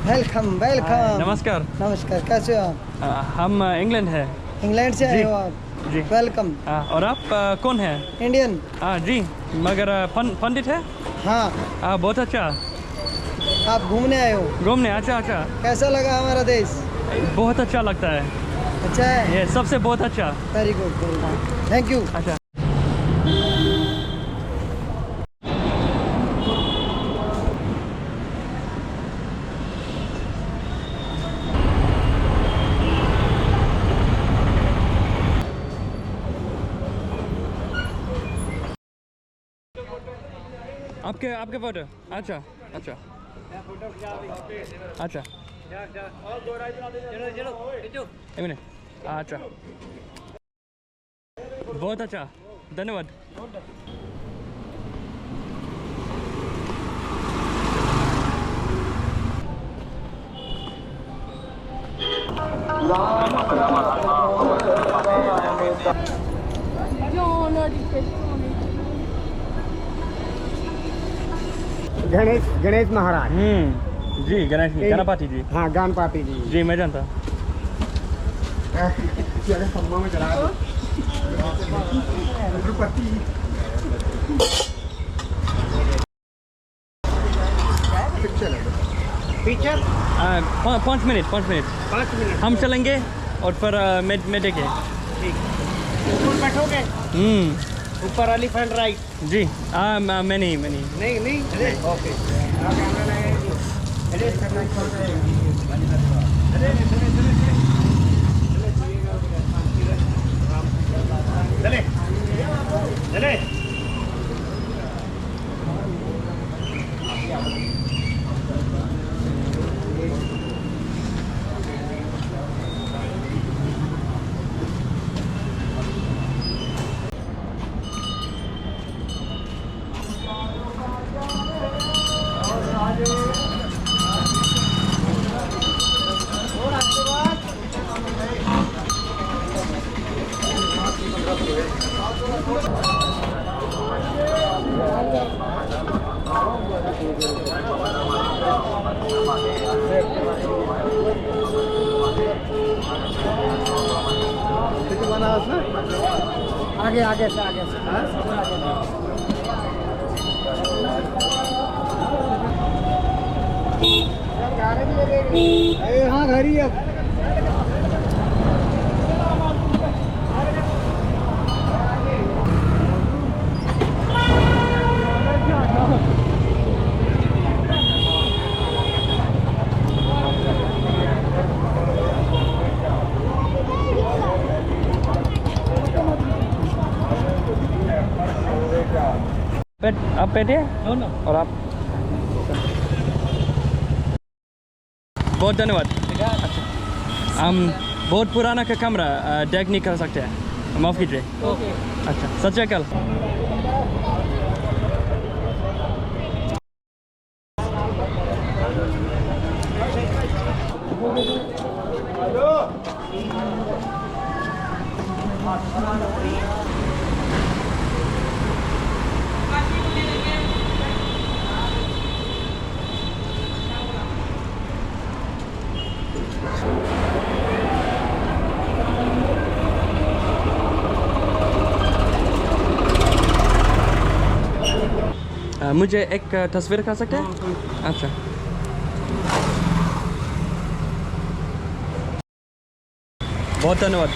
Welcome welcome. नमस्कार। नमस्कार, कैसे हो आप? हम इंग्लैंड है। इंग्लैंड से आए हो आप? जी। वेलकम। और आप कौन है? इंडियन। जी, मगर पंडित है? हाँ। बहुत अच्छा। आप घूमने आए हो? घूमने, अच्छा अच्छा। कैसा लगा हमारा देश? बहुत अच्छा लगता है। अच्छा है? ये सबसे बहुत अच्छा। Very good, thank you. अच्छा। आपके फोटो? अच्छा अच्छा अच्छा। एक मिनट। अच्छा, बहुत अच्छा, धन्यवाद। गणेश गणेश महाराज। जी, गणेश जी, गणपति जी। हाँ, गणपति जी। जी, मैं जानता। में चला पिक्चर 5 मिनट 5 मिनट 5 मिनट हम चलेंगे और फिर मैं देखे। ठीक। बैठोगे? ऊपर एलिफेंट राइड? जी। मैं नहीं नहीं। ओके। चले। आगे से हाँ, घर ही अब। आप बैठे और आप। बहुत धन्यवाद। अच्छा, हम बहुत पुराना का कैमरा डेक नहीं कर सकते हैं, माफ़ कीजिए। अच्छा, सत श्री अकाल। मुझे एक तस्वीर खा सकते हैं? अच्छा, बहुत धन्यवाद।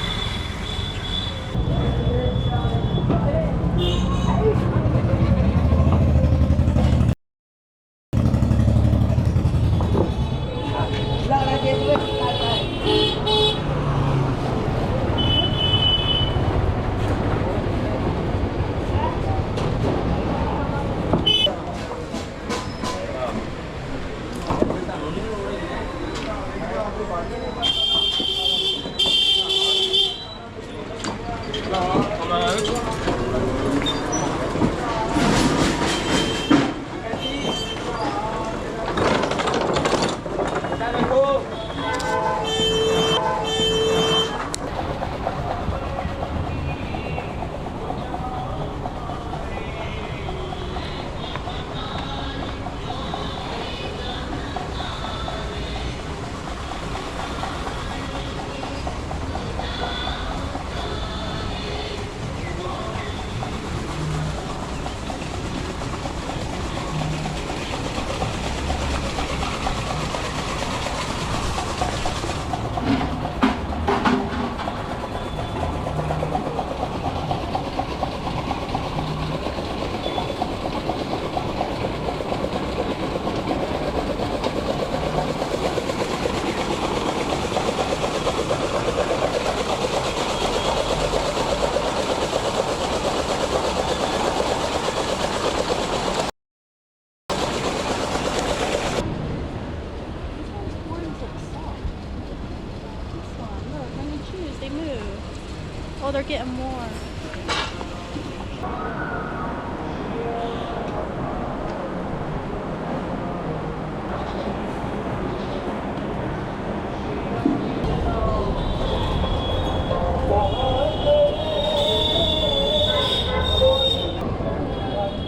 Oh, they're getting more.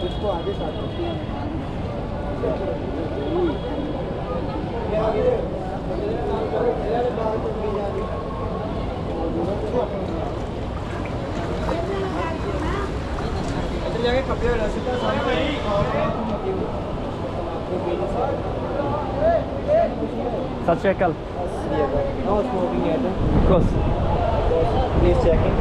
इसको आगे काटो जाके कपड़े रसीदा सत श्री अकाल No smoking at all. Of course. Please check in.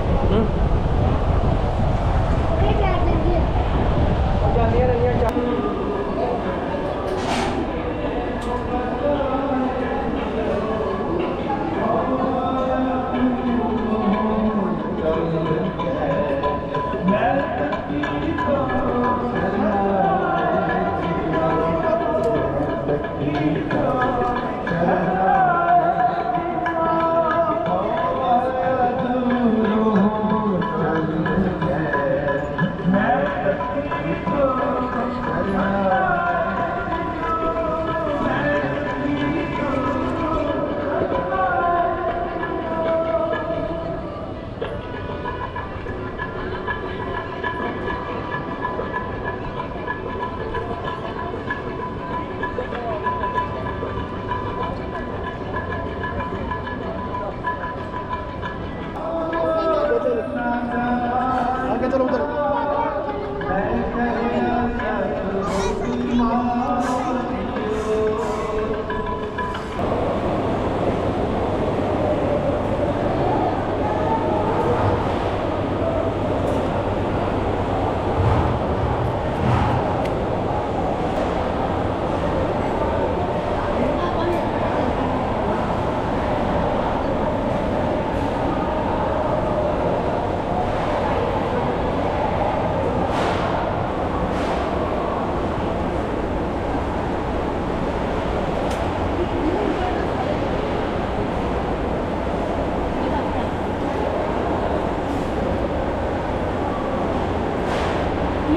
आगे चलो उधर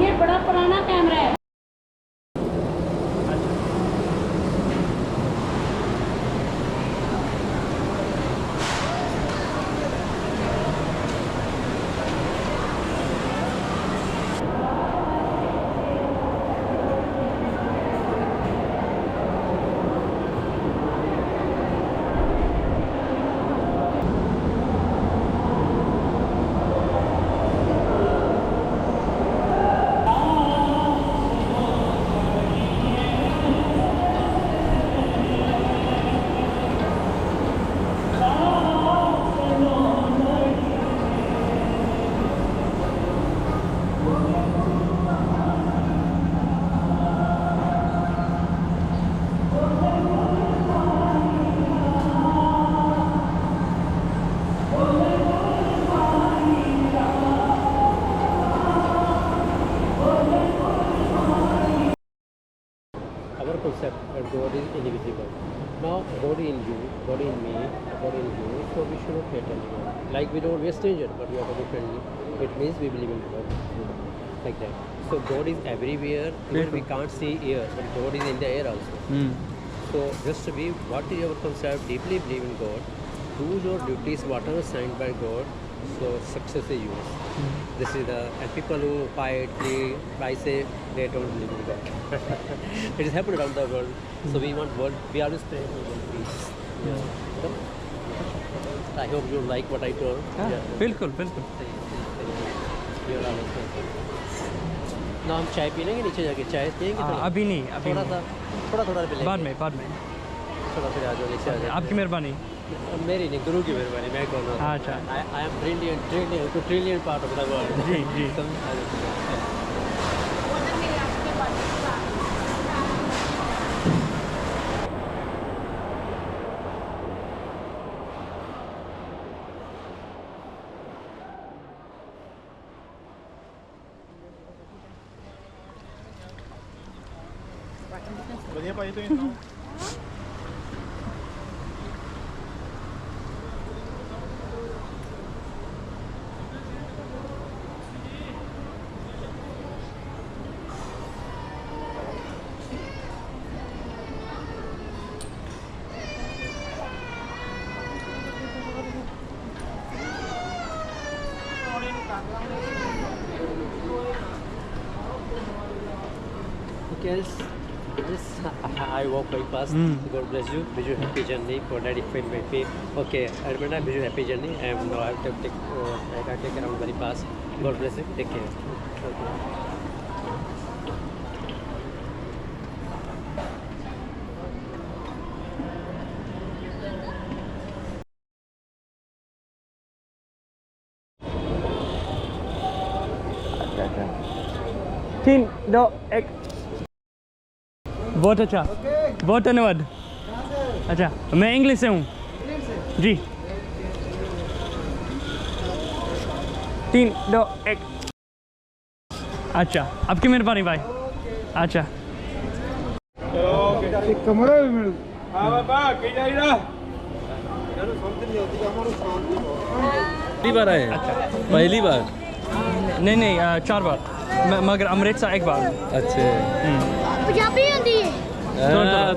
ये बड़ा पुराना कैमरा है। Our concept that God is invisible. Now, body in you, body in me, body in you, so we should not hate anyone. Like we don't, we are strangers, but we are very friendly. It means we believe in God. Like that. So God is everywhere, even we can't see air, but God is in the air also. So just to be, what is your concept? Deeply believe in God. Do your duties, whatever assigned by God. So success is yours. This is the, and people who fight, play, I say they don't believe in God. It is happening around the world. So we want world, we always pray for world peace. So, I hope you like what I told. बिल्कुल बिल्कुल ना हम चाय P लेंगे नीचे जाके चाय पियेंगे अभी नहीं अभी थोड़ा सा थोड़ा पी लेंगे बाद में थोड़ा फिर आ जाओ नीचे आ जाओ आपकी मेहरबानी मेरी नहीं गुरु की मेहरबानी मैं कौन हूँ अच्छा I am trillion part of the world जी जी बढ़िया पाई तो ये anything else? Just I walk very fast. God bless you. Wish you happy journey. For daddy feel my pay. Okay, Armanda, wish you happy journey. And now I have to take I can take around very fast. God bless you. Take care. Okay. तीन दो एक बहुत अच्छा बहुत धन्यवाद अच्छा मैं English से हूँ जी 3 2 1 अच्छा आपकी मेहरबानी भाई अच्छा कमरा भी मिल हाँ बाबा कहीं जाइए पहली बार आए पहली बार नहीं नहीं 4 बार मगर अमृतसर एक बार अच्छे पंजाबी हिंदी है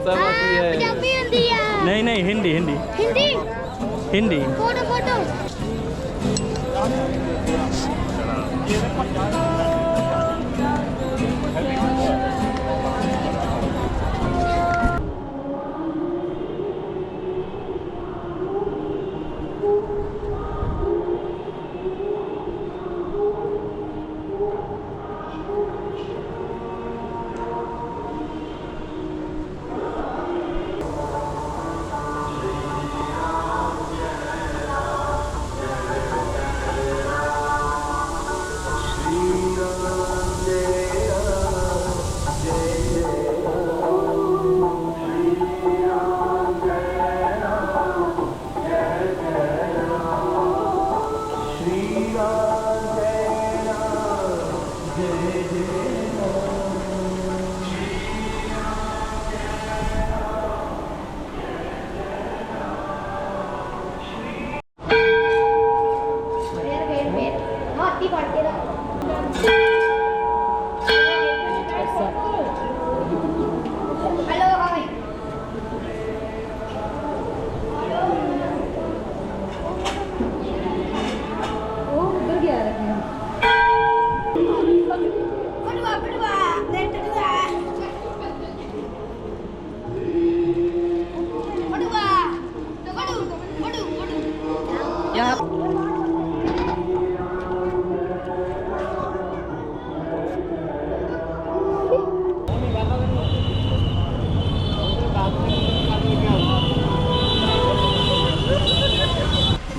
सब होती है पंजाबी हिंदी है नहीं नहीं हिंदी हिंदी हिंदी हिंदी फोटो फोटो हाथी पड़ते हेलो हाय वो उधर गया है बड़वा बड़वा लेट जा बड़वा बड़ू बड़ू बड़ू या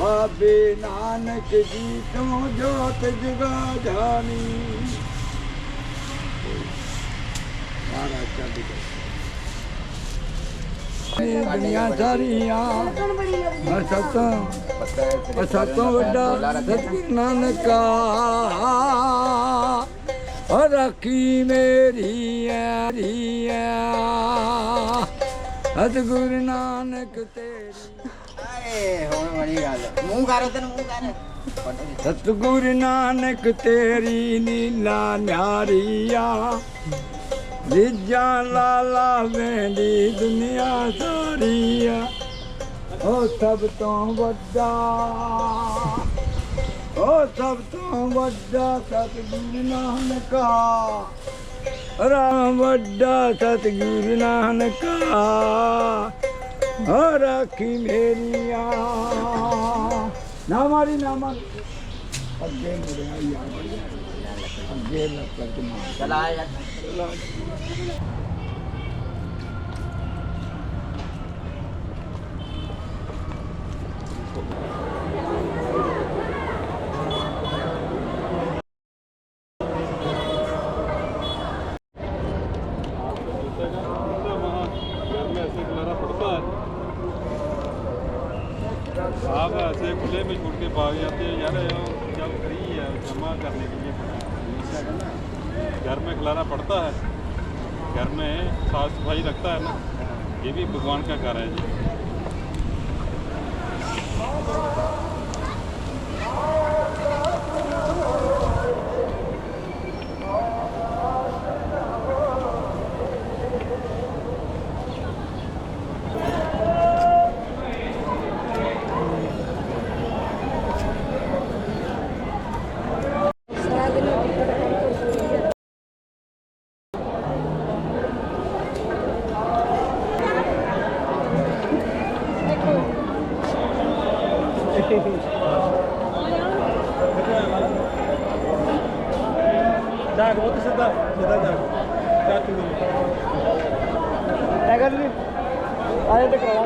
बाबे नानक जी तो जोत जगा जानी दुनिया सारिया सतों वड्डा सतगुरु नानक राखी मेरी सतगुरु नानक तेरी सतगुरु नानक तेरी नीला न्यारिया रिजा लाला वेंदी दुनिया सारिया ओ सब तो वड्डा ओ सब तो वड्डा सतगुरु नानक राम वड्डा सतगुरु नानक राखी मेरिया ना मारी अगे मुड़े अगे चला आप ऐसे खुले में छोड़ के भाग जाते हैं यार जब फ्री है जमा करने के लिए घर में खिलाना पड़ता है घर में साफ सफाई रखता है ना ये भी भगवान का कार्य है जी जाग बहुत सीधा सीधा जाग चाचू अगर भी आए तो करवा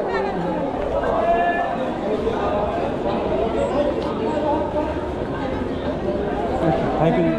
थैंक यू